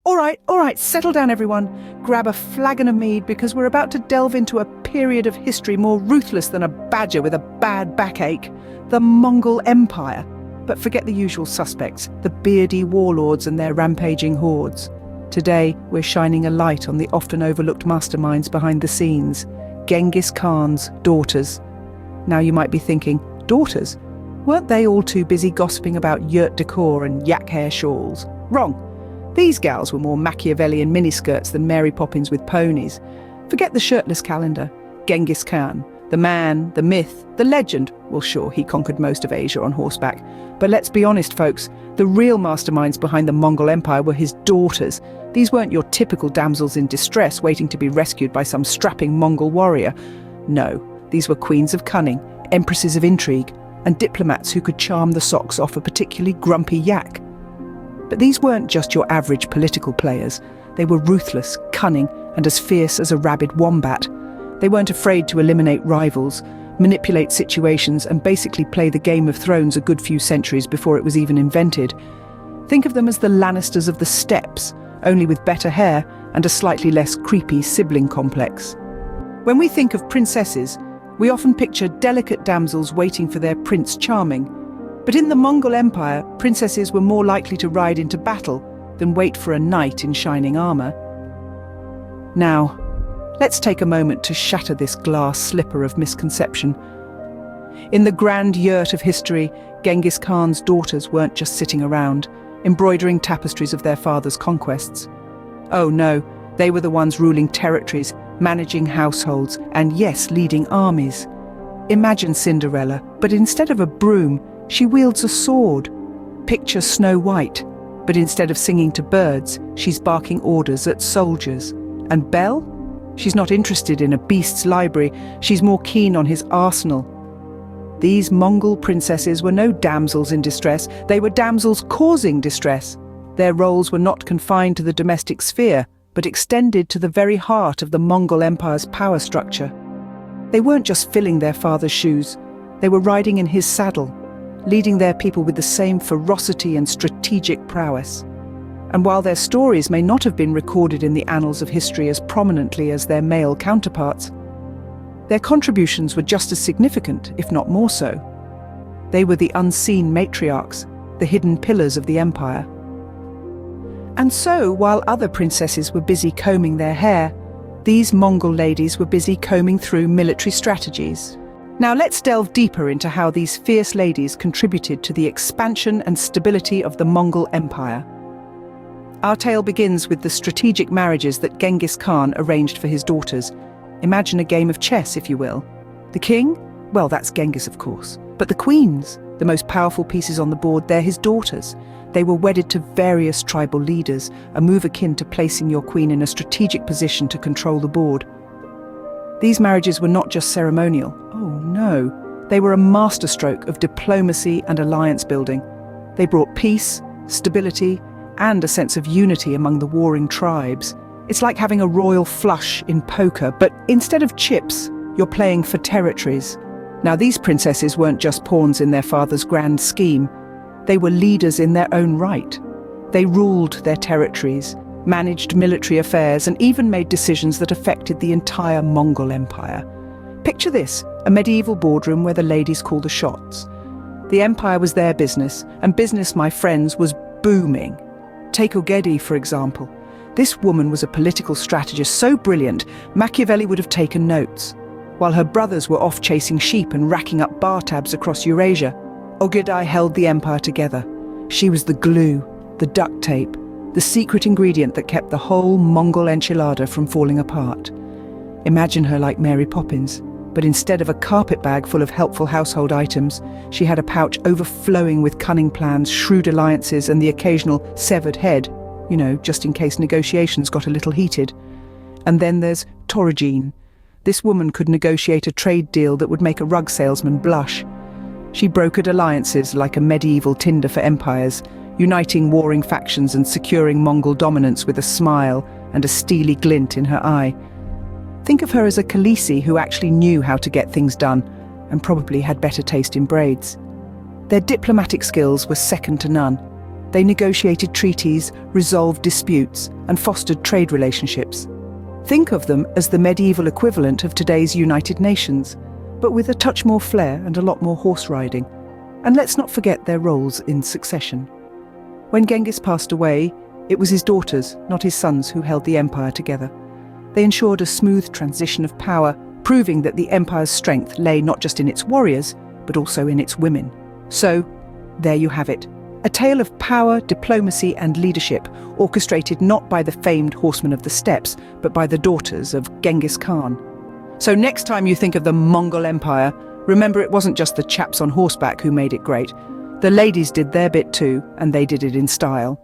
All right, settle down everyone. Grab a flagon of mead because we're about to delve into a period of history more ruthless than a badger with a bad backache. The Mongol Empire. But forget the usual suspects, the beardy warlords and their rampaging hordes. Today, we're shining a light on the often overlooked masterminds behind the scenes, Genghis Khan's daughters. Now you might be thinking, daughters? Weren't they all too busy gossiping about yurt decor and yak hair shawls? Wrong. These gals were more Machiavellian miniskirts than Mary Poppins with ponies. Forget the shirtless calendar. Genghis Khan, the man, the myth, the legend. Well, sure, he conquered most of Asia on horseback. But let's be honest, folks, the real masterminds behind the Mongol Empire were his daughters. These weren't your typical damsels in distress waiting to be rescued by some strapping Mongol warrior. No, these were queens of cunning, empresses of intrigue, and diplomats who could charm the socks off a particularly grumpy yak. But these weren't just your average political players. They were ruthless, cunning, and as fierce as a rabid wombat. They weren't afraid to eliminate rivals, manipulate situations, and basically play the Game of Thrones a good few centuries before it was even invented. Think of them as the Lannisters of the steppes, only with better hair and a slightly less creepy sibling complex. When we think of princesses, we often picture delicate damsels waiting for their Prince Charming. But in the Mongol Empire, princesses were more likely to ride into battle than wait for a knight in shining armor. Now, let's take a moment to shatter this glass slipper of misconception. In the grand yurt of history, Genghis Khan's daughters weren't just sitting around, embroidering tapestries of their father's conquests. Oh no, they were the ones ruling territories, managing households, and yes, leading armies. Imagine Cinderella, but instead of a broom, she wields a sword. Picture Snow White, but instead of singing to birds, she's barking orders at soldiers. And Belle? She's not interested in a beast's library, she's more keen on his arsenal. These Mongol princesses were no damsels in distress, they were damsels causing distress. Their roles were not confined to the domestic sphere, but extended to the very heart of the Mongol Empire's power structure. They weren't just filling their father's shoes, they were riding in his saddle, leading their people with the same ferocity and strategic prowess. And while their stories may not have been recorded in the annals of history as prominently as their male counterparts, their contributions were just as significant, if not more so. They were the unseen matriarchs, the hidden pillars of the empire. And so, while other princesses were busy combing their hair, these Mongol ladies were busy combing through military strategies. Now let's delve deeper into how these fierce ladies contributed to the expansion and stability of the Mongol Empire. Our tale begins with the strategic marriages that Genghis Khan arranged for his daughters. Imagine a game of chess, if you will. The king? Well, that's Genghis, of course. But the queens, the most powerful pieces on the board, they're his daughters. They were wedded to various tribal leaders, a move akin to placing your queen in a strategic position to control the board. These marriages were not just ceremonial. Oh no, they were a masterstroke of diplomacy and alliance building. They brought peace, stability, and a sense of unity among the warring tribes. It's like having a royal flush in poker, but instead of chips, you're playing for territories. Now, these princesses weren't just pawns in their father's grand scheme. They were leaders in their own right. They ruled their territories, managed military affairs, and even made decisions that affected the entire Mongol Empire. Picture this, a medieval boardroom where the ladies call the shots. The empire was their business, and business, my friends, was booming. Take Ogedi, for example. This woman was a political strategist so brilliant, Machiavelli would have taken notes. While her brothers were off chasing sheep and racking up bar tabs across Eurasia, Ogedi held the empire together. She was the glue, the duct tape, the secret ingredient that kept the whole Mongol enchilada from falling apart. Imagine her like Mary Poppins, but instead of a carpet bag full of helpful household items, she had a pouch overflowing with cunning plans, shrewd alliances, and the occasional severed head, just in case negotiations got a little heated. And then there's Torogene. This woman could negotiate a trade deal that would make a rug salesman blush. She brokered alliances like a medieval Tinder for empires, uniting warring factions and securing Mongol dominance with a smile and a steely glint in her eye. Think of her as a Khaleesi who actually knew how to get things done and probably had better taste in braids. Their diplomatic skills were second to none. They negotiated treaties, resolved disputes, and fostered trade relationships. Think of them as the medieval equivalent of today's United Nations, but with a touch more flair and a lot more horse riding. And let's not forget their roles in succession. When Genghis passed away, it was his daughters, not his sons, who held the empire together. They ensured a smooth transition of power, proving that the empire's strength lay not just in its warriors, but also in its women. So, there you have it. A tale of power, diplomacy, and leadership, orchestrated not by the famed horsemen of the steppes, but by the daughters of Genghis Khan. So next time you think of the Mongol Empire, remember it wasn't just the chaps on horseback who made it great. The ladies did their bit too, and they did it in style.